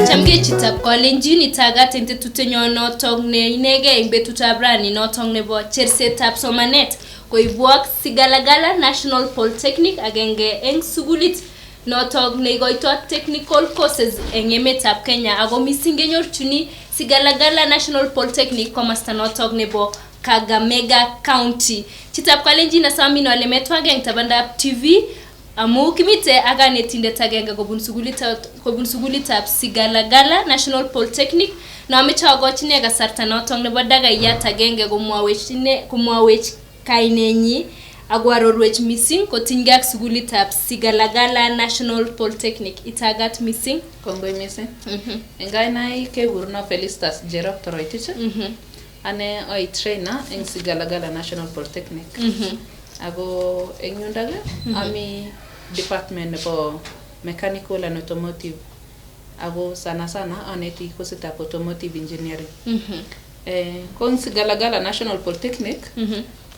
Chamge chitab kolenjin itagat eng tetutenyon notok ne inegei eng betutab rani notok nebo chersetab somanet koibwak Sigalagala National Polytechnic agenge eng sugulit notok neikoito technical courses eng emetab Kenya ako mising kenyorchuni Sigalagala National Polytechnic komasta notok nebo Kakamega County. Chitab kolenjin asamin ale metwage eng tabandab TV amu kimite akanetindet agenge kobun sugulitab Sigalagala National Polytechnic na ameche akochine kasarta notok nebo dagaiyat agenge komwawech kainenyi ako arorwech mising kotinygei ak sugulitab Sigalagala National Polytechnic. Itagat mising. Kongoi mising. Eng kainai kekurno Felicitas Jerop Toroitich. Ane oi trainer eng Sigalagala National Polytechnic. Ako eng yundage ami department nebo mechanical and automotive. Ako sana aneti kositab automotive engineering. Kong Sigalagala National Polytechnic,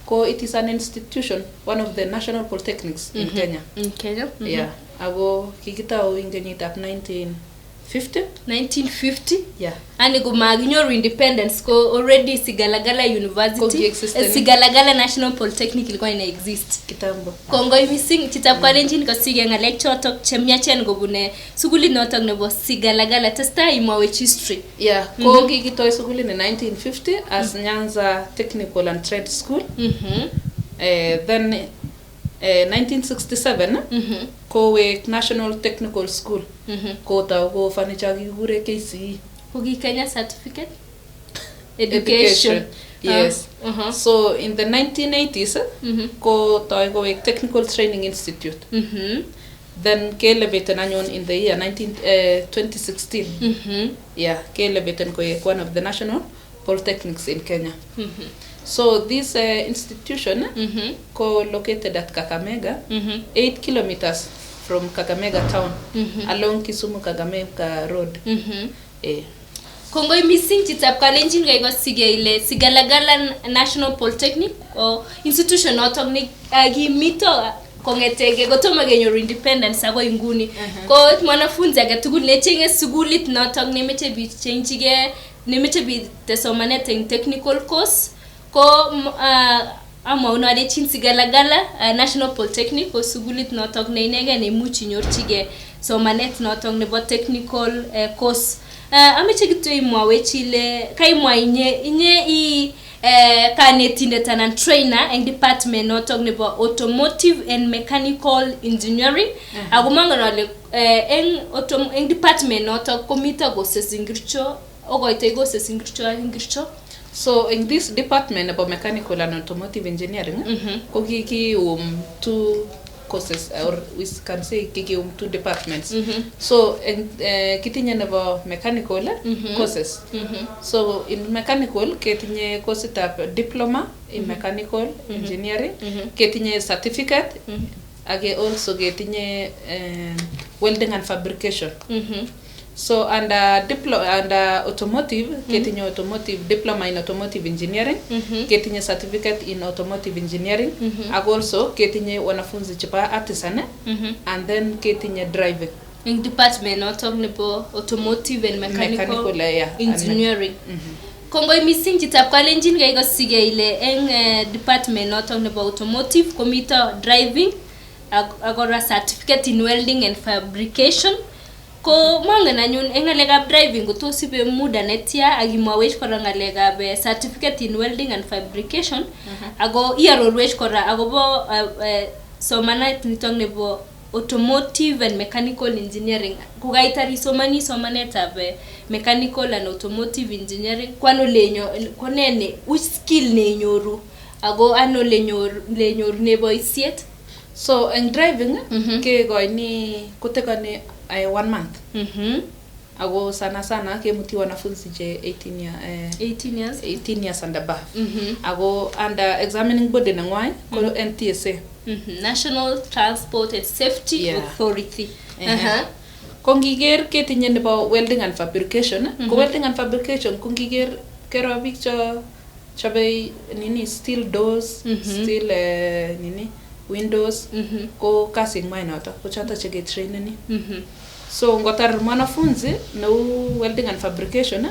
ko it is an institution, one of the national polytechnics in Kenya. In Kenya? Yeah. Ako kikitao ing kenyitab 1950. Yeah. Ani gumaginyoru independence ko already Sigalagala University. Sigalagala National Polytechnic ilikuwa ina exist kitambo. Kongoi mising chitab kolenjin kasige ngalek chotok chemyachen kobune sugulit notok nebo Sigalagala. Testai imwawech history. Yeah, ko kikitoi sugulit in 1950 as Nyanza Technical and Trade School. Then 1967 ko wek National Technical School. Ko tao ko fanicha kikure KCE. Kogi Kenya Certificate Education. Yes. So in the 1980s ko tao ko wek Technical Training Institute. Then ke elevated anyon in the year 2016. Yeah, ke elevated ko one of the national polytechnics in Kenya. So this institution ko located at Kakamega, 8 kilometers from Kakamega town, along Kisumu Kakamega road. Kongoi mising chitab kalenjin kai kosige ile Sigalagala National Polytechnic o institution notok ni kimito kongetege kotomo kenyoru independence ako inguni. Ko mwanafunzi agetugul nechenge sugulit notok nemeche bichenjige nemeche bitesomanet eng technical course ko ama unade chin Sigalagala National Polytechnic ko sugulit notok ne inege nemuchi nyorchige somanet notok nebo technical course. Ameche kityo imwawech ile kaimwa inye i kanetindet anan trainer eng department notok nebo automotive and mechanical engineering. Ako mangen ale eng department notok komito courses ingircho okoitoi courses ingircho. So in this department about mechanical and automotive engineering, ko two courses, or we can say two departments. So kitinye nebo mechanical courses. So in mechanical ketinye course tab diploma in mechanical engineering, ketinye certificate, age also ketinye welding and fabrication. So under automotive, ketinye automotive diploma in automotive engineering, ketinye certificate in automotive engineering, and also ketinye wanafunzi chapa artisan, and then ketinye driving. In department notok nebo automotive and mechanical engineering. Kongoi mising chitab kalenjin kai kosige ile eng department notok nebo automotive komito driving agora certificate in welding and fabrication. Ko mangen anyun eng ngalekab driving ko tos ibe muda netia akimwawech kora ngalekab certificate in welding and fabrication ako iarorwech kora akobo somanet nitok nebo automotive and mechanical engineering. Kukaitari somanetab mechanical and automotive engineering kwano konene which skill nenyoru ako ano lenyoru neboisiet. So in driving ke goini kutekani 1 month. Ako sana kemuti wanafunzi je 18 years and above. Ako under examining body nangwai ko NTSA, National Transport and Safety Authority. Kongiger ketinye nebo welding and fabrication. Ko welding and fabrication kongiger kero biik cho chobe steel doors, steel Windows ko kasi ngwai noto ko choto cheke traineni. So ngotar mwanafunzi neu welding and fabrication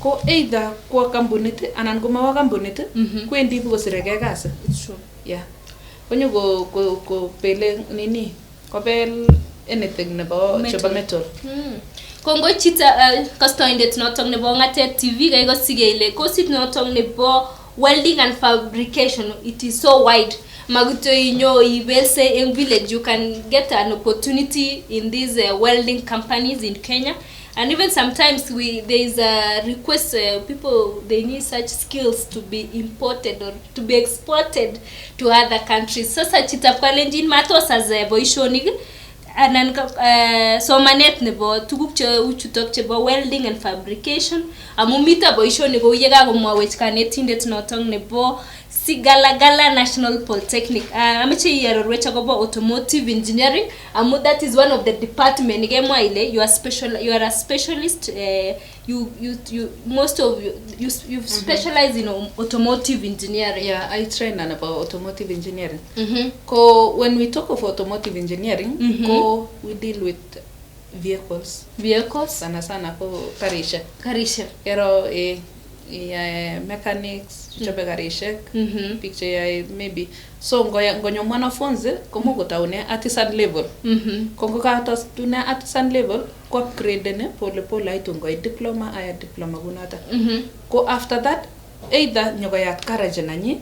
ko either kwa kampunit anan ko mawa kampunit kwendi kosireke kasi. True. Yeah. Konyo ko pele nini ko pel anything nebo chebo metal. Kongo chita kastoindet notok nebo Ngatet TV kai kosige ile kosit notok nebo welding and fabrication, it is so wide. Maguto inyo ibelse in village, you can get an opportunity in these welding companies in Kenya. And even sometimes there is a request, people, they need such skills to be imported or to be exported to other countries. So such itapkalenjin matos as boishonik anan somanet nebo tuguk che uchutok chebo welding and fabrication amu mita boishonik kou ye kakomwawech kanetindet notok nebo Sigalagala National Polytechnic. Ameche iarorwech akobo automotive engineering amu that is one of the department ikemwa ile you are a specialist, you specialize in automotive engineering. Yeah, I train about automotive engineering. Ko when we talk of automotive engineering, ko we deal with vehicles sana ko karishek ero mechanics chobe karishek picture maybe so ngonyo mwanafunzi komo kotaune artisan level kongo ka tuna artisan level ko upgrade ne pole aitu ngoi diploma kunata ko after that either nyokoyat garage nanyi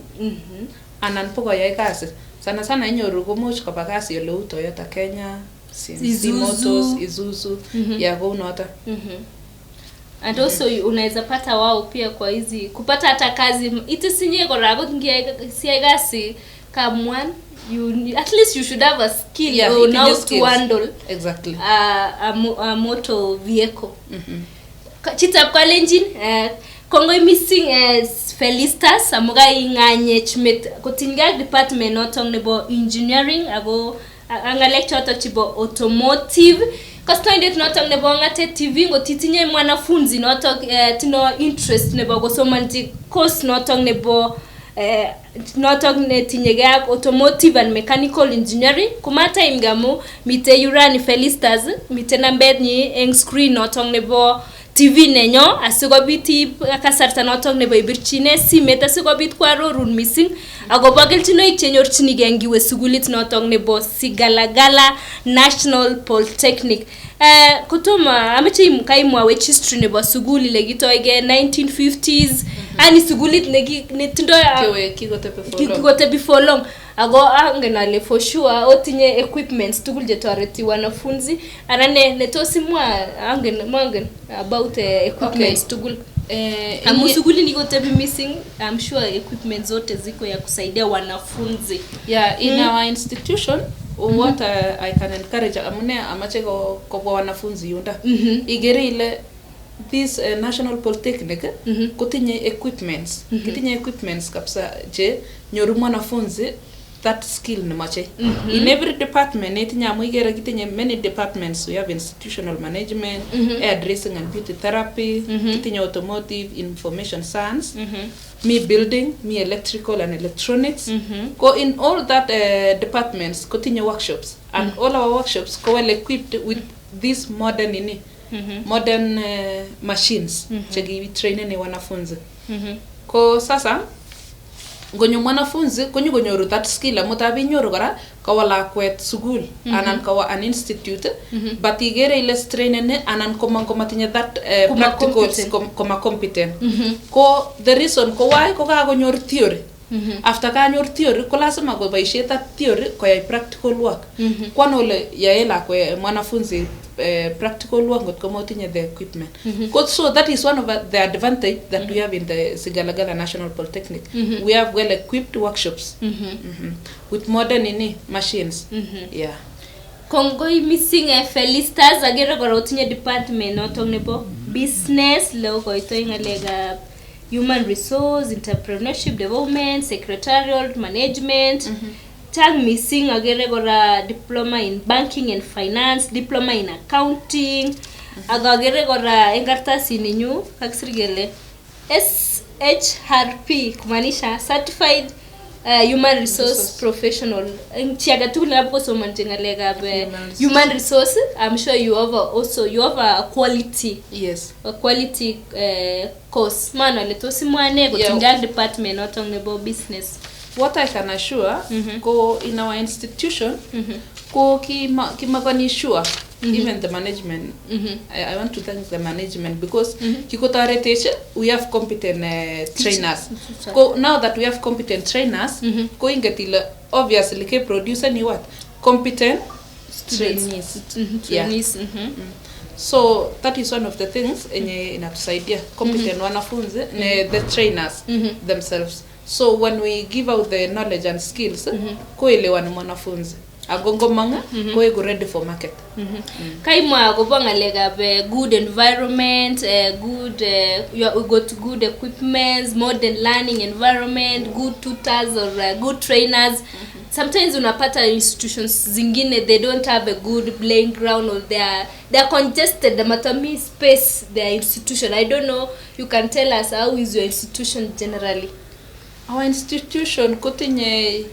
anan pokoyai kasi sana inyoru komuch koba kasi ole u Toyota Kenya, Motors, Isuzu ya go nota. And also unaweza pata wao pia kwa hizi kupata hata kazi itisinye korago ngia siagasi kamwan, at least you should have a skill, yeah, or now to handle exactly a motor vehicle. Chitap kalenjin Kongo missing Felistas amuga inganye chmet kotinga department notong nebo engineering ago anga lecture to chibo automotive kastoindet notok nebo Ngatet TV ngotitinye mwanafunzi notok tino interest nebo kosomanji course notok nebo notok netinyege ak automotive and mechanical engineering kumata imgamu mite yurani Felistas mite nambet nyi eng screen notok nebo TV nenyo asikobit kasarta notok nebo ibirchine simet asikobit kwarorun missing agobo kelchinoik chenyorchinige ngiwe sugulit notok nebo Sigalagala National Polytechnic. Kutoma ameche kaimwawech history nebo suguli ile kitoige 1950s ani sugulit netindo kikotebi for long ago angen ale for sure otinye equipments tugul je toreti wanafunzi anane netosimwa angen about equipments tugul amu suguli nikotebi missing. I'm sure equipments zote ziko ya kusaidia wanafunzi. Yeah, in our institution what I can encourage amune amache ko wanafunzi yunda igere ile this National Polytechnic kutinye equipments kitinye equipments kabisa je nyoru mwanafunzi that skill ni mache in every department etinya amu igere kitinye many departments. We have institutional management, hairdressing and beauty therapy, kitinye automotive, information science, me building, me electrical and electronics. Go in all that departments continue workshops and all our workshops go well equipped with these modern modern machines chegi train ni wanafunzi. Ko sasa ngonyo mwanafunzi konyoru that skill amutabi nyoru kora kawala kwet school anan kawa an institute but igere ile train ne anan komatinye that practicals koma competent ko the reason ko why ko kakonyor theory after kanyor theory ko lazima ko boishet that theory ko yai practical work kwano le yaela ko mwanafunzi practical work ngot komotinye the equipment. So that is one of the advantage that we have in the Sigalagala National Polytechnic. We have well equipped workshops with modern machines. Yeah. Kongo missing Felistas agere kora utinye department notok nebo business leo ko ito ngalega human resource, entrepreneurship development, secretarial management. Tag missing agere kora diploma in banking and finance, diploma in accounting. Agagere kora engartasi ninyu kakisirgele SHRP kumanisha certified human resource professional chiaga tu hapo so manjengalega human resource. I'm sure you have a quality course man le to simwane go tingal department not on about business. What I can assure go in our institution go kimagani sure even the management. I want to thank the management because we have competent trainers. Now that we have competent trainers, going get obviously ke producer ni what competent trainees. So that is one of the things inatusaidia competent wanafunzi the trainers themselves. So when we give out the knowledge and skills koelewa ni mwanafunzi agongomanga go ready for market. Kaimwa go bangalega good environment, we got good equipments, modern learning environment, good tutors or good trainers. Sometimes unapata institutions zingine they don't have a good playing ground or they are congested the matami space their institution. I don't know, you can tell us how is your institution generally? Our institution kotinye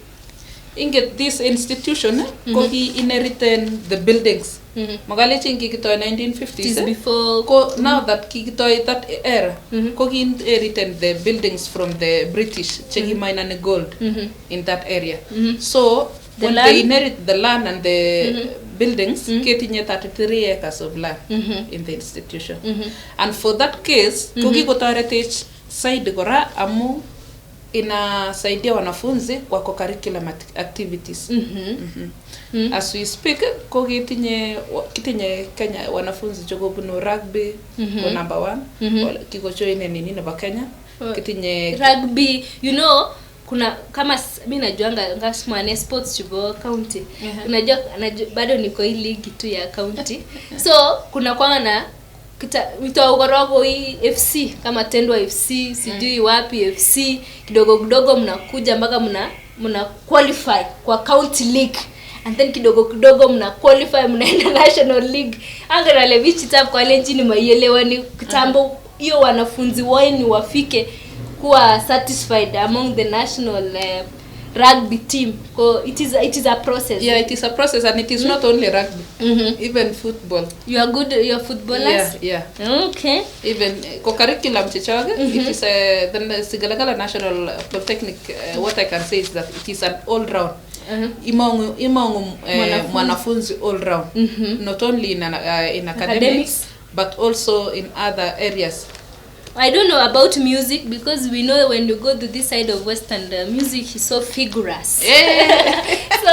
inget this institution ko he inherited the buildings. Magale chingi kitoy 1950s before now that kitoy that era ko he inherited the buildings from the British chegi mine and gold in that area. So when they inherit the land and the buildings ketinye 33 acres of land in the institution. And for that case ko kikotoretech side kora amu inasaidia wanafunzi kwa curriculum activities. As we speak ko kitinye Kenya wanafunzi chokobunu rugby ko number 1 kiko join nini na Kenya kitinye rugby. You know kuna kama mimi najuanga ngasmane sports chubo county. Unajua bado niko hii league tu ya county. So kuna kwa na Mitogorogo FC kama Tendwa FC sijui wapi FC kidogo kidogo mnakuja mpaka mna qualify kwa county league and then kidogo kidogo mna qualify mnaenda national league. Angalia vichi tap kwa lenjini maielewani kitambo hiyo wanafunzi wao wafike kuwa satisfied among the national rugby team. So it is a process. Yeah, it is a process and it is not only rugby. Even football. You are good, you are footballers? Yeah. Okay. Even curriculum chichaga, it is the Sigalagala National Polytechnic. What I can say is that it is an all round. Imangu mwanafunzi all round. Not only in academics but also in other areas. I don't know about music because we know when you go to this side of Western, music is so vigorous. So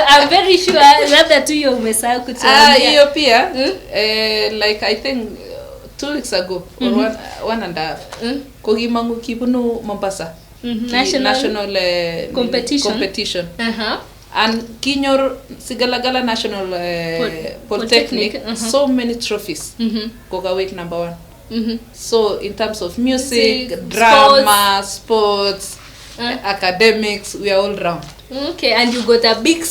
I'm very sure labda tu hiyo umesahau kutuambia. Hiyo pia like I think 2 weeks ago or one and a half kogimangu kibunu Mombasa national competition. And Kinyor Sigalagala National Polytechnic so many trophies. Koga week number 1. So in terms of music, drama, sports, academics, we are all round. Okay, and you got a big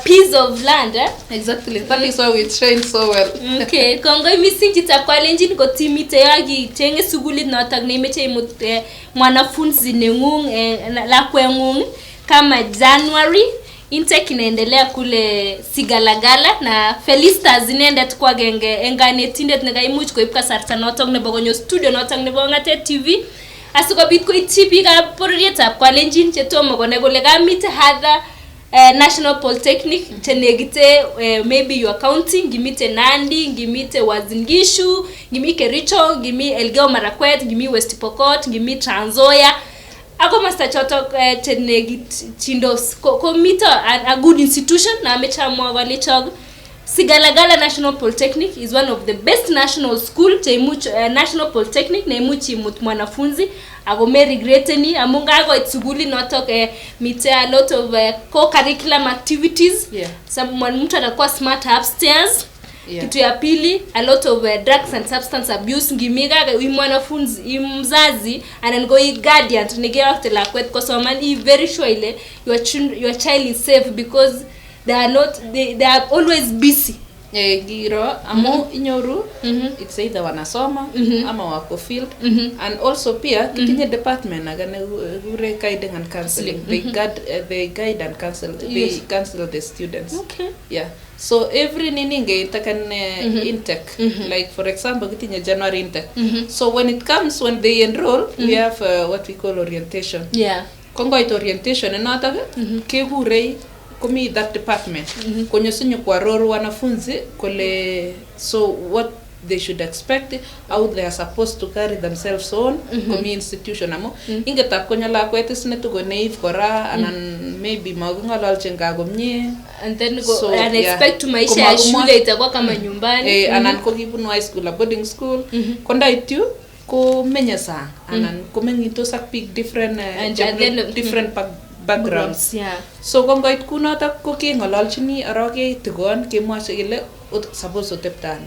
piece of land, eh? Exactly. That is why we train so well. Okay, Kongo missing kitakwa lenjini ko timite yagi chenge suguli na tagnemeche mwanafunzi nengung la kwengung kama January intake inaendelea kule Sigalagala na Felista zinenda tukwa genge engane tindet negaimuch ko ipka sarta notong ne bogonyo studio notong ne bongate TV asuko bit ko itipi ka porrieta kwa lenjin chetomo ko negole ga meet hadha National Polytechnic chenegite maybe you are counting gimite Nandi gimite Wazingishu gimi Kericho gimi Elgeyo Marakwet gimi West Pokot gimi Trans Nzoia ako master choto chenegit chindos ko mita a good institution na amechamwa wale chog. Sigalagala National Polytechnic is one of the best national school taimuch National Polytechnic na imuchi mwanafunzi agome regreteni amunga ago itsuguli notok mite a lot of co-curriculum activities. Some mtu atakuwa smart upstairs. Kitu ya pili a lot of drugs and substance abuse ngimiga mwanafunzi mzazi anangoi guardian tunigea wakati la kwet kwa sababu very sure ile your child is safe because they are always busy giro amo inyoru it's either wanasoma ama wako field and also pia kitinye department agane gure guiding and counseling they guide and counsel they counsel the students. Okay. Yeah, so every nininge takan intake like for example kitinye January intake. So when they enroll we have what we call orientation. Yeah, kongoit orientation enotok kegurei komi that department konyosinyo kuaroru wanafunzi kole so what they should expect, how they are supposed to carry themselves on komi institution amo ingetab konya lakwet is netuko naive kora anan maybe magongololchin ga komie and then go and expect to maisha ya shule itakuwa kama nyumbani anan ko kibunu high school a boarding school kondaitu ko menya sang anan ko mengitos ak big different different backgrounds. Yeah. So kongoit kunotok ko kengololchini aroke tigon kemwache kele suppose oteptan.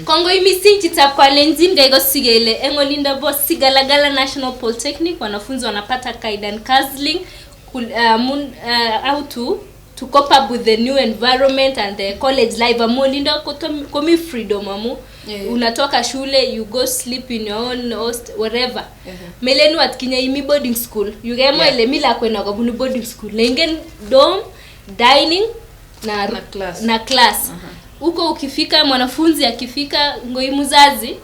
Kongoi missing chitab Kalenjin gaigo sigele eng olinda bo Sigalagala National Polytechnic wanafunzi wanapata guide and counseling how to cope up with the new environment and the college life. Amolinda komi freedom amu. Unatoka shule, you go sleep in your own host wherever. Melenu at Kenya imi boarding school. You get mo ile mila kwenda kwa boarding school. Lengen dorm, dining na class. Uko ukifika mwanafunzi akifika ngoi muzazi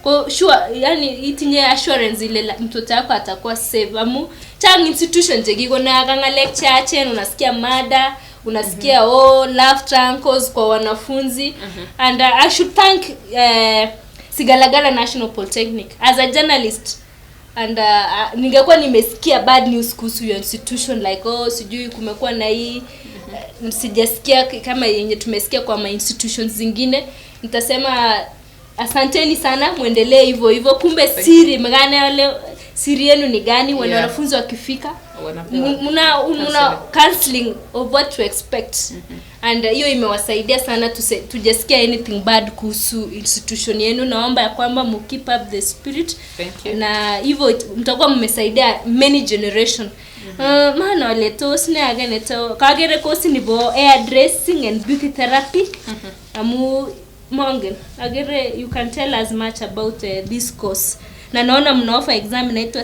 ko sure yani itinye assurance ile mtoto wako atakuwa safe. Amu chang institution jegiko na kanga lecture achen unasikia mada unasikia love trankos kwa wanafunzi and I should thank Sigalagala National Polytechnic as a journalist and ningekuwa nimesikia bad news kuhusu your institution like sijui kumekuwa na hii sijasikia kama yenye tumesikia kwa ma institutions zingine nitasema asanteni sana muendelee hivyo kumbe siri magana leo siri yenu ni gani wanafunzi wakifika muna counseling of what to expect and hiyo imewasaidia sana tujasikia anything bad kuhusu institution yenu. Naomba ya kwamba mu keep up the spirit. Thank you. Na hivyo mtakuwa mmesaidia many generation. Maana leto sine agane to kagere kosi ni bo hair dressing and beauty therapy. Amu Mongen agere you can tell as much about this course. Na naona mna offer exam inaitwa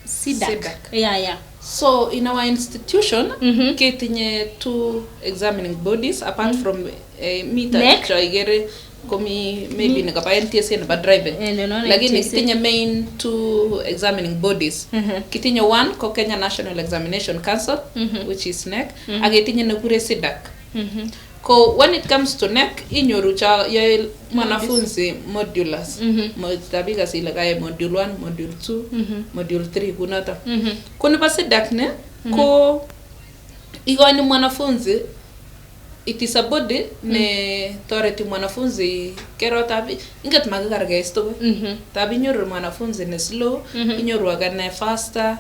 CDAC. Yeah. So in our institution ketinye two examining bodies apart from meter chaigere komi maybe nikapa NTSA na driving lakini kitinye main two examining bodies kitinye one ko Kenya National Examination Council which is NEC agetinye nekure CDAC. Ko when it comes to NEC inyoru cha ya mwanafunzi modulars tabika sile kaya module 1 module 2 module 3 kunata kuni pa CDAC ne ko igoni mwanafunzi it is a body ne toreti mwanafunzi kero tabi inget magikarga isto tabi nyoru mwanafunzi ne slow inyoru agane faster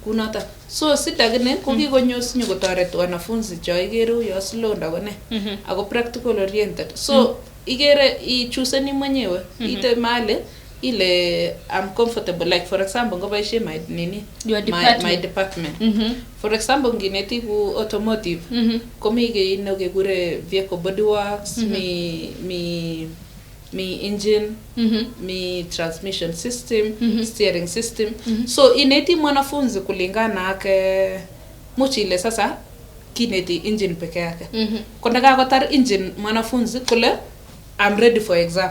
kunata so CDAC ne ko kigonyos nyo kotoreti wanafunzi cho igero yo slow ndagone ako practical oriented so igere I choose ni mwenyewe ite male ile I'm comfortable like for example ngobaishe my department for example ngineti ku automotive komige inoge gure vehicle body works mi engine mi transmission system steering system so ineti mwanafunzi kulingana ake muchile sasa kineti engine peke yake kondaga kotar engine mwanafunzi kule I'm ready for exam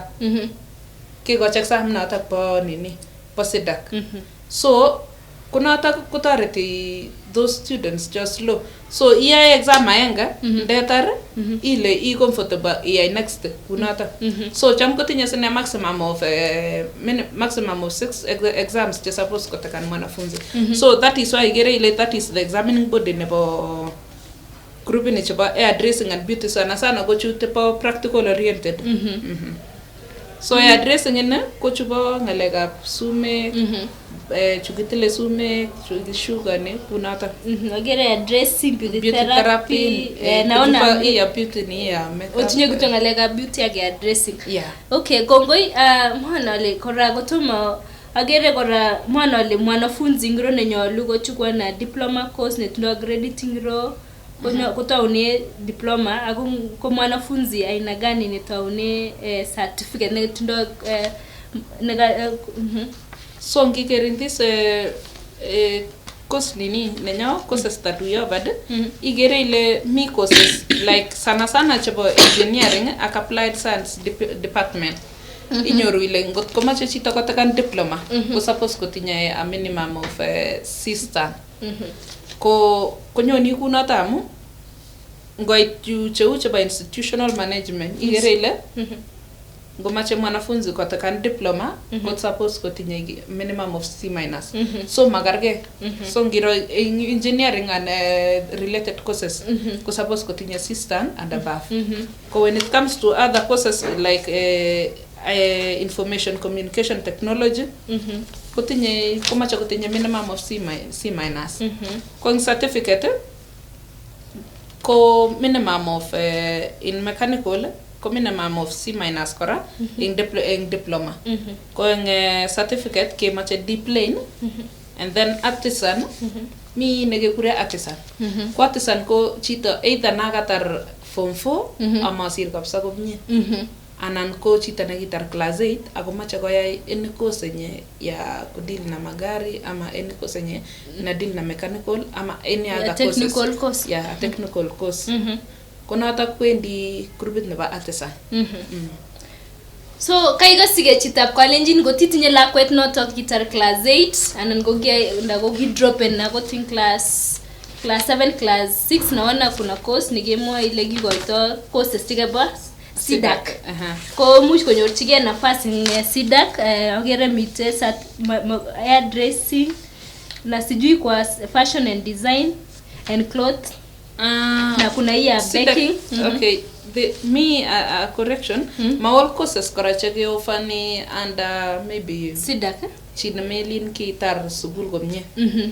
kiko exam nata po po CDAC so kunata kutareti those students just low so iya exam ayenga detar ile I comfortable iya next kunata so cham kotinye sene maximum of 6 exams just supposed kotakan mwanafunzi so that is why gere ile that is the examining body nebo group ni chaba hair dressing and beauty sana go chute po practical oriented so hair dressing ene ko chuba ngalega sume chukitile sume chugishuga ne kunata agere hair dressing beauty therapy naona ya beauty ni ya makeup otinye kutongalega beauty ya hair dressing yeah okay kongoi mwana le kora gotoma agere kora mwana le mwanafunzi ngiro nenyolu gochukwa na diploma course ne tundo accrediting ro kotaune diploma ako ko mwanafunzi aina gani nitaune certificate netindo so ngiker in this course nini nenyo courses tatuyo bad igere ile mi courses like sana chebo engineering ak applied science department inyoru ile ngot komache chito kotakan diploma ko suppose kotinye a minimum of C-star ko konyoni kunoto amu ngoit cheu chebo institutional management igere ile ngomache mwanafunzi kotakan diploma ko suppose kotinye minimum of C-. So magarge so ngiro engineering and related courses ko suppose kotinye C-star and above. Ko when it comes to other courses like information communication technology kotinye komache kotinye minimum of C-. Ko certificate ko minimum of in mechanical ko minimum of C- kora in diploma. Ko in certificate ke mache D-plane and then artisan mi negekure artisan. Ko artisan ko chito either nagatar form 4 ama sir kapsa komie. Anan ko chito nekitar class 8 ako mache koyai any course nye ya kudeal na magari ama any course nye na deal na mechanical ama any other technical course. Yeah, technical course. Konoto kwendi groupit nebo artisan. So kaiga sige chitab kalenjin gotitinye lakwet noto kitar class 8 anan gogi drop in na gotin class 7 class 6 naona kuna course nigemwa ile gigoito courses tikeba SIDAC. Ko much konyorchige nafasi ng SIDAC agere mite hairdressing na sijui kwa fashion and design and cloth na kuna hii ya baking. Okay, a correction. My all courses kora chege ofani and maybe SIDAC china melin kitar sugul komye.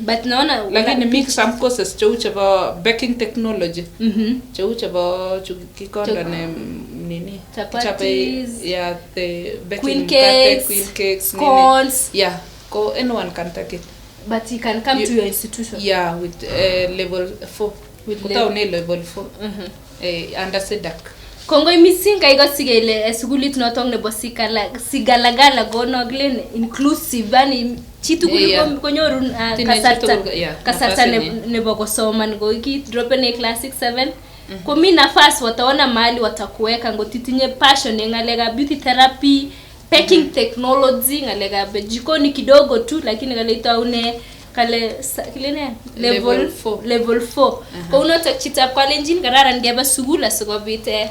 But naona lakini mix some courses cheu chebo baking technology. Cheu chebo kikonda ne nini chapatis ya the queen baking cakes scones. Yeah, ko anyone can take it. But you can come to your institution. Yeah, with level 4. With level 4. Under SIDAC. Kongoi missing kaigo sigele sugulit notong nebo sigalagala gonoglen inclusive ani chitu konyorun kasarta nebo kosoman go iki drop in class 6 7 ko mi nafasi wataona mahali watakuweka ngotitinye passion ngalega beauty therapy baking technology ngalega jikoni kidogo tu lakini kale itaune kale kilene level 4 ko unoto chitab kalenjin kararan geba sugula sikobite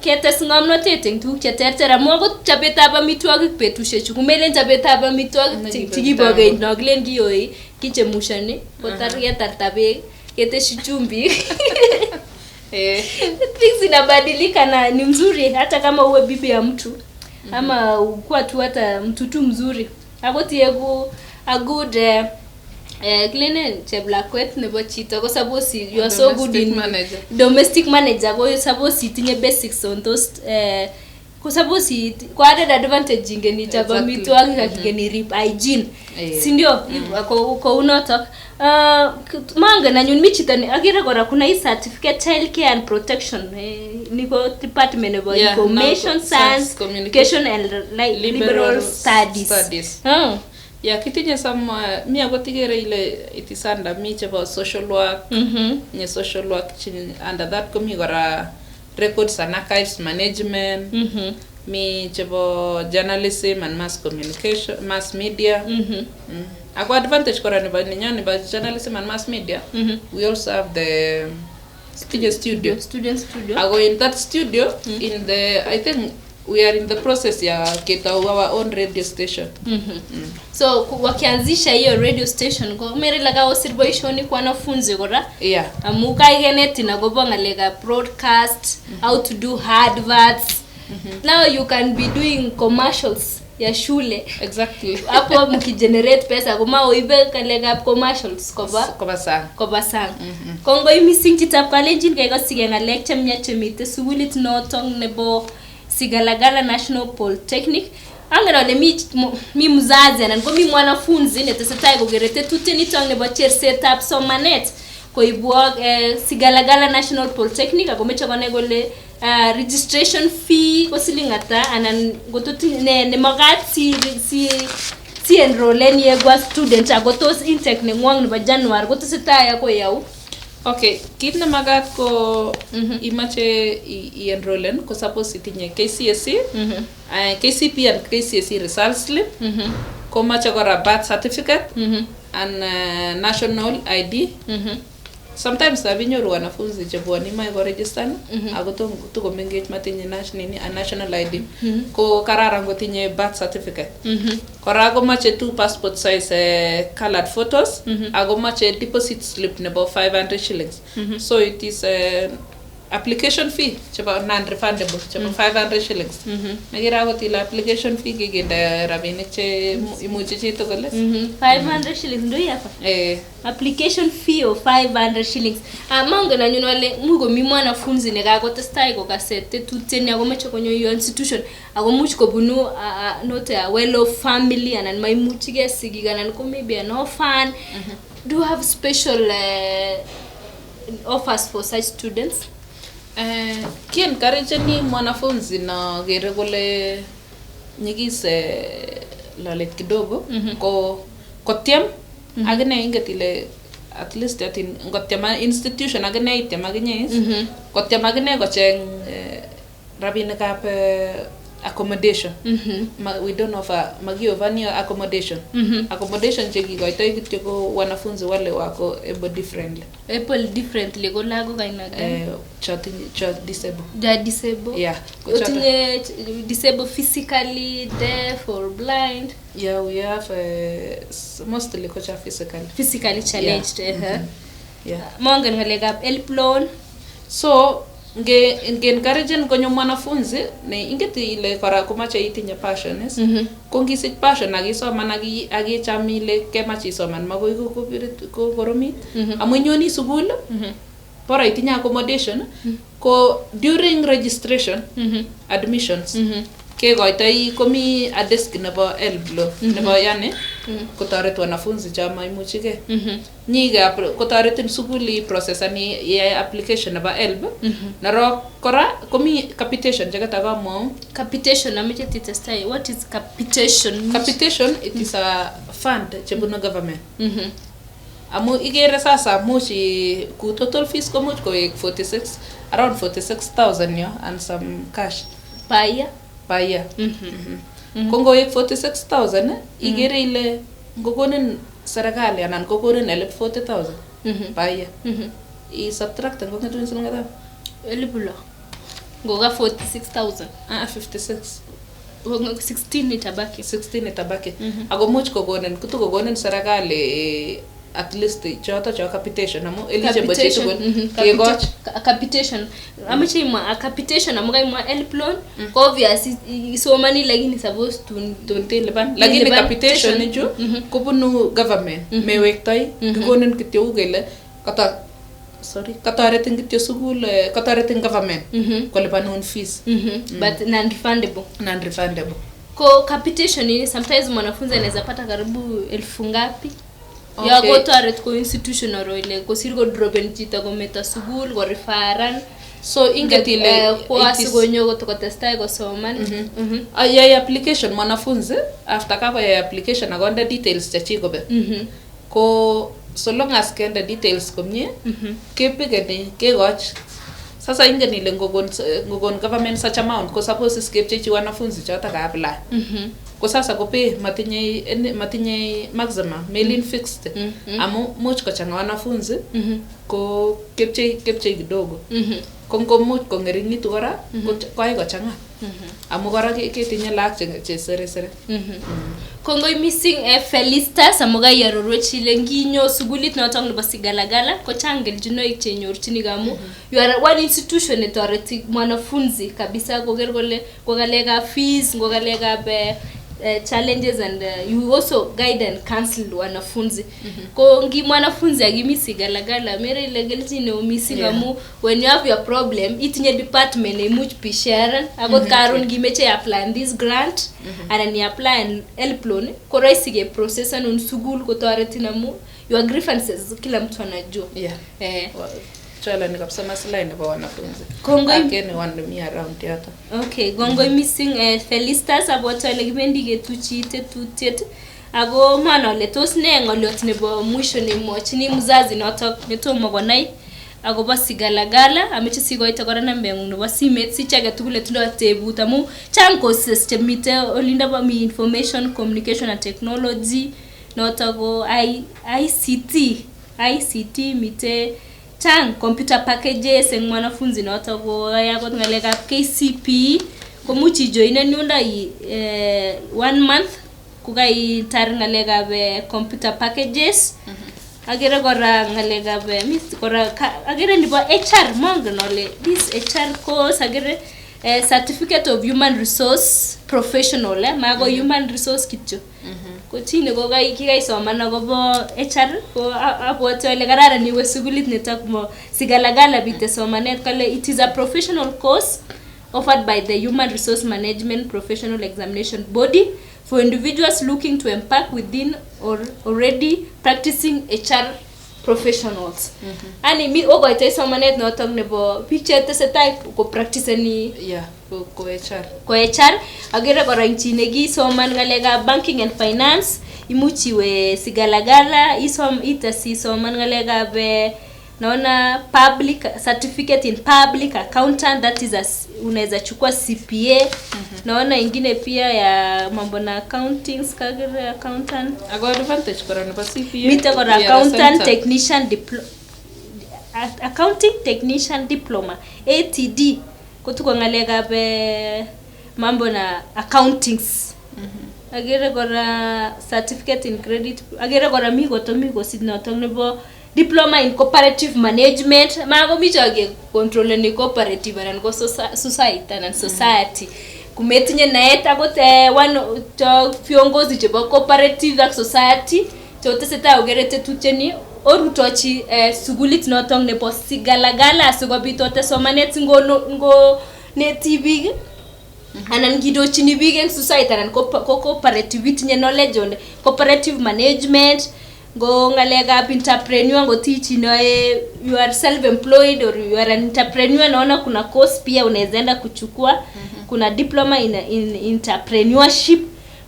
ketes ngomnotet eng tuguk cheterter amu ko chabetab amitwogik betushechu kumelen chabetab amitwogik chikibogei noglen kiyoi kichemushani kotar beek keteshi chumbi things inabadilika na ni mzuri hata kama uwe bibi ya mtu ama ukuwa tu hata mtu tu mzuri akotiegu a good clean cheblakwet nebo chito ko suppose you are so good in domestic manager ko suppose itinye basics on those ko suppose ko added advantage ingeni chaba mitwagi akigeni rip hygiene si ndio ko unoto manga na nyun michita ni agira gora kuna hii certificate child care and protection niko department of information science communication and liberal studies. Ya kitinye some mi agotigere ile itisanda mi chebo social work nye social work under that komi gora records and archives management mi chebo journalism and mass communication mass media ako advantage kora ni ba journalism and mass media we also have the student studio ago in that studio in the I think we are in the process ya get our own radio station. So wakianzisha hiyo radio station ko mere laga osirboishoni kwa wanafunzi gora amuka igeneti na gobonga lega broadcast how to do adverts. Now you can be doing commercials ya shule exactly hapo mkigenerate pesa kama oibe kalega commercials koba sang kongo missing chitab kalenjin kaigo sigenga lecture mnyache mite sugulit notong nebo Sigalagala National Polytechnic angana le mi mzazi anan ko mi mwanafunzi netesetai kogerete tuteni tong nebo chersetab somanet koibwok Sigalagala National Polytechnic ako meche konai kole registration fee ko siling ata anan gototinye ne magat si enrollen yegwa student ako tos intake nengwong nebo January kotesetai ako yau. Okay, kit ne magat ko imache i-enrollen ko suppose itinye KCSE, KCPE and KCSE results slip, ko mache kora birth certificate and national ID. Sometimes abinyoru wanafunzi chebwani mai ko register ako tuko mengech matinye national ID ko kararan kotinye birth certificate. Kora ko mache 2 passport size colored photos ako mache deposit slip nebo 500 shillings. So it is application fee chebo non-refundable chebo 500 shillings. Nagira ko til application fee kigende rabinik che imuche chito kole 500 shillings ndo yapa. Application fee of 500 shillings. Mongo na nyuno wale mugo mi mwanafunzi nekakotestai kokasete tuteni ako meche konyo yo institution ako much kobunu not a well-off family anan maimuchige sigik anan ko maybe an orphan. Do you have special offers for such students? Kien karejeni mwanafunzi na gere kole nyigise lalet kidogo ko tiem agene inget ile at least atin ngotyama institution agene item aginye kotyam agene kocheng rabinikab accommodation. We don't offer magiovani accommodation. Accommodation che kigoitoi kityo ko wanafunzi wale wako able differently ko lago kaina cho disabled. They are disabled. Yeah. Otinye disabled physically, deaf or blind. Yeah, we have mostly ko physically challenged. Yeah. Mongen ngalekab help loan. So nge encourage konyo mwanafunzi ne ingeti ile kora kumache itinye passion is ko ngisich passion agisoman agicham ile kemachi isoman magoi ko koromit amu nyoni sukul bora itinye accommodation ko during registration admissions ke goitoi komi a desk nebo elblo nebo yani kotoret wanafunzi chama imuchige nyiga kotoretin sukuli process ani ya application nebo elb naro kora komi capitation jagata kamo capitation ameche titestai. What is capitation? Capitation it is a fund chebunu government amu igere sasa muchi ku total fees ko much ko around 46,000 yo and some cash per year. Kongo 46,000 igere ile ngokonin serikali anan kokonin 40,000 per year. I subtract ngoketu ngata elibulo ngoga 46,000 56 16 itabaki ako much kokonin kutokokonin serikali at least choto cho capitation amu eligible chetu kegoch capitation amache ima capitation amuga ima help loan ko obviously isomani lakini supposed to lipan lakini capitation nicho kobunu government mewektoi kikonin kityo ukele kataretin kityo sukul kataretin government kolipanun fees but non-refundable ko capitation ni sometimes mwanafunzi anaweza pata karibu 1000 ngapi. Okay. Ya go taret ko institutional ile ko sirgo dropen chita ko meta sukul ko referral so ingeti ile kwa sigonyo ko tokotestai ko soman ya application mwanafunzi after ka ya application agonda details cha chiko be ko so long as kenda details komye kepigeni kegoch sasa ingen ile ngogon government such amount ko suppose skepchechi wanafunzi chota ka apply ko sasa ko pe matinye maximum mail-in fixed amu much ko changa wanafunzi ko kepche kidogo kongo much ko ngeringitu kora ko ai ko changa amu kora ketinye lak che sere kongo missing Felicitas amuga yarorwechi lenginyo sugulit notok nebo Sigalagala ko changeljinoik che nyorchini gamu you are one institution netoreti mwanafunzi kabisa koger kole kogalega fees ngogalega challenges and you also guide and counsel wanafunzi ko ngi mwanafunzi agimi Sigalagala mere legelji no missing amu when you have your problem itinye department imuch pisharan agot karon gimeche apply this grant and ni apply and help loan ko raisi ge process an sugul ko toretin amu your grievances kila mtu anajua. Chwala ni kabisa maslahi nebo wanafunzi. Kongoi Akeni wandemi around yata. Okay, kongoi missing Felicitas aboto ole kibendi ketuchi tetutiet. Ako manole tos ne ngoliot nebo mwisho nemwochini mzazi notok netomo konai akobo sigalagala ameche sikoite kora nambeng'ung nebo simet si chage tugul tindoi tebut amu chang courses chemite olinda bo mi information communication and technology notok ko ICT mite chang computer packages eng mwanafunzi notok ko yakot ngalekab KCPE komuch ijoinen yunda 1 month kukaitar ngalekab computer packages. Agere kora ngalekab kora agere nibo HR mongen ole this HR course agere certificate of human resource professional mago human resource kityo. Ko chine ko kikaisoman akobo HR ko abwote ole kararan iwe sukulit nitok mo sigalagala bite somanet kale it is a professional course offered by the Human Resource Management Professional Examination Body for individuals looking to embark within or already practicing HR professionals. Ani mi ogoite somanet notok nebo picture tesetai ko practice ni ko HR. Ko HR agere kora inchine gi soman ngalekab banking and finance imuchi we sigalagala itasi soman ngalekab naona public certificate in public accountant that is unaweza chukua CPA. Naona ingine pia ya mambo na accounting kagere accountant ago advantage kora nebo CPA mita kora accountant technician accounting technician diploma ATD kutuko ngalekab mambo na accountings. Agere kora certificate in credit agere kora mi kosid notok nebo diploma in cooperative management mago michoge control ni cooperative and go society and society kumetinye naet akot one viongozi chebo cooperative ak society choteseta ogerete tuteni orutochi sugulit notok nebo sigalagala asikobit ote somanet ngo netibig anan gidochini big en society anan cooperative itinye knowledge on cooperative management go ngalekab entrepreneur go teach you are self employed or you are an entrepreneur naona kuna course pia unawezaenda kuchukua. Kuna diploma in entrepreneurship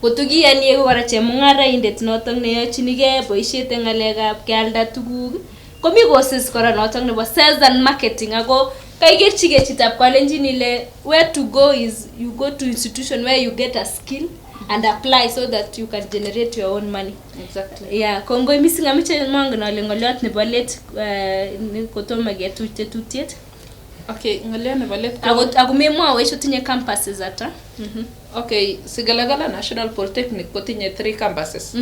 gotugi yani wara chemungara indet notok neyochinige boisiet eng ngalekab kealda tuguk. Komi courses kora notok nebo sales and marketing ago kaigerchige chitab kalenjin ile where to go is you go to institution where you get a skill and apply so that you can generate your own money. Exactly. Yeah, kongoi missing amiche mongen ole ngoliot nebo let kotomo ketutiet. Okay, ngoliot nebo let ako memwawech tinye campuses ata. Okay, Sigalagala National Polytechnic kotinye 3 campuses.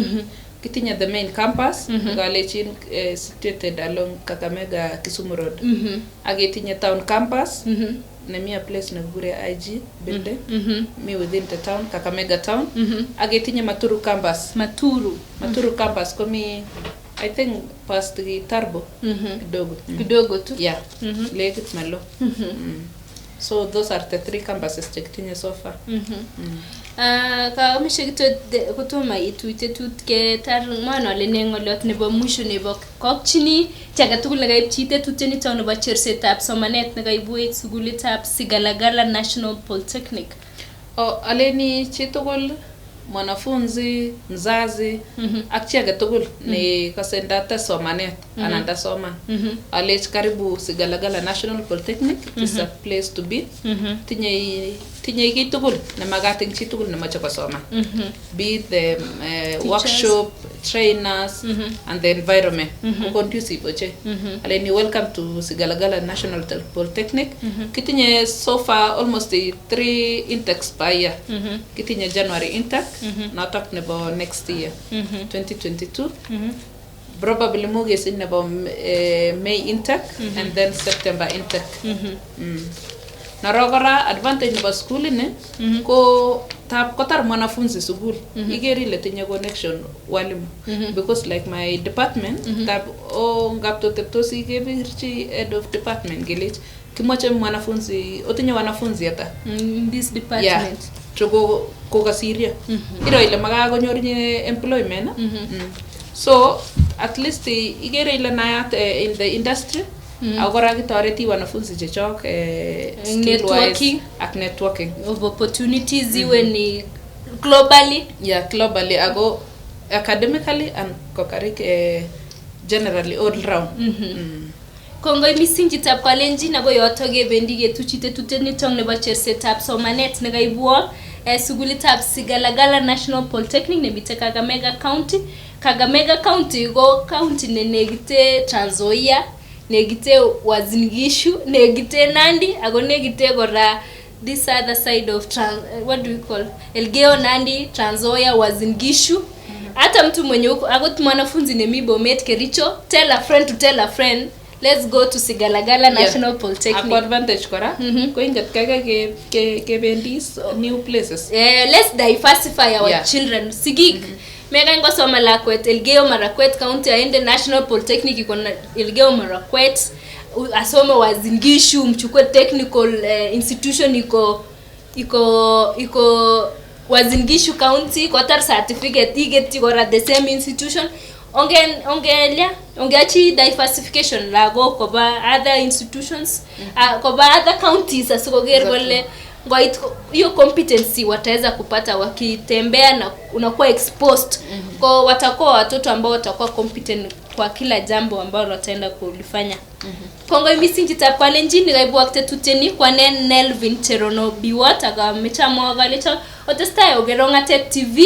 Kitinye the main campus galechin situated along Kakamega Kisumu Road. Agetinye town campus nemi a place nagure IG building me within the town Kakamega town. Agetinye Maturu campus. Maturu campus komi I think past the Tarbo kidogo tu. Yeah. Lekit malo. So those are the 3 campuses chekitinye so far. Ka mishikito kutuma ituite tutke tar mwana le nengolot nebo mwisho nebo kokchini chaga tugul negaib chite tuteni town nebo chersetab somanet negaibuet sugulitab Sigalagala National Polytechnic. Aleni chitugul mwanafunzi mzazi ak chi age tugul ne kasendata somanet ananda soman alech karibu Sigalagala National Polytechnic is a place to be. Tinye ki tugul ne magat eng chi tugul ne mache kosoman be the workshop trainers and the environment conducive oche. Aleni welcome to Sigalagala National Polytechnic. Kitinye so far almost 3 intakes per year. Kitinye January intake natak nebo next year 2022 probably mugesin nebo May intake and then September intake. Narogora advantage nebo school ni ko tab kotar mwanafunzi sugul igeri ile tinye connection walimu because like my department tab ngapto teptosi gebirchi head of department gelech kimoche mwanafunzi otinye wanafunzi ata in this department chuko kokasiria iro ile makakonyornye employment so at least igere ile nayat in the industry agora kitoreti wanafunzi chechok networking ak networking of opportunities iwe ni globally ago academically and kokarik generally all round. Kongoi missing chitab Kalenjin ako yoto kebendi ketuchite tutenitong nebo chersetab somanet nekaibwok sukulitab Sigalagala National Polytechnic nemite Kakamega County. Kakamega County ko county nenekite Trans Nzoia, nekite Uasin Gishu, nekite Nandi, ako nekite kora this other side of Elgeyo Nandi, Trans Nzoia, Uasin Gishu. Hata mtu mwenye huko akot mwanafunzi nemi Bomet Kericho, tell a friend to tell a friend, let's go to Sigalagala National Polytechnic. Ak advantage kora ko inget kage ke bendi new places. Let's diversify our children. Sigik mega ngosoma lakwet Elgeyo Marakwet County aende National Polytechnic iko Elgeyo Marakwet, asome Uasin Gishu, mchukue technical institution iko Uasin Gishu County, kotar certificate igeti kora the same institution. Ongeachi diversification lago koba other institutions, koba other counties, asikoger kole ngoit hiyo competency wataweza kupata wakitembea na unakuwa exposed. Kwa watakuwa watoto ambao watakuwa competent kwa kila jambo ambalo wataenda kulifanya. Kongo missing chitab Kalenjin ngaibwakte tuteni kwa Nelvin Cherono Biwot aga mechamo galecho otestai ogerongatet TV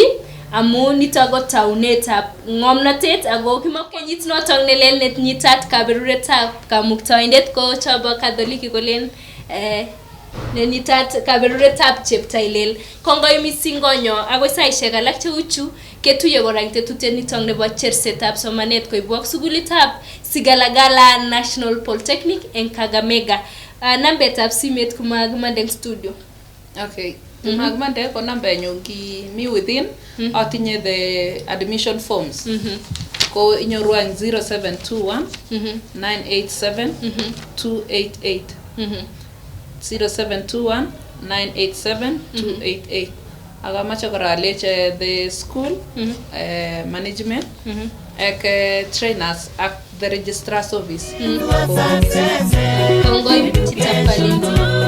amu nitago taunetab ngomnatet ago kimakenyit notok nelel net nyitat kaberuretab kamuktaindet ko chobo Katoliki kolen nenitat kaberuretab cheptailel. Kongoi missing konyo agoi saishek alak cheuchu ketuye kora tetutiet nitong nebo chersetab somanet koibwok sukulitab Sigalagala National Polytechnic en Kakamega. Nambetab simet kumagimande studio. Okay. Magmande ko number nyo mi within atinye the admission forms. Ko inyoru ang 0721 987 288. 0721 987 288. Aga macha kora leche the school management ak trainers ak the registrar's office. Kongoi chitab Kalenjin.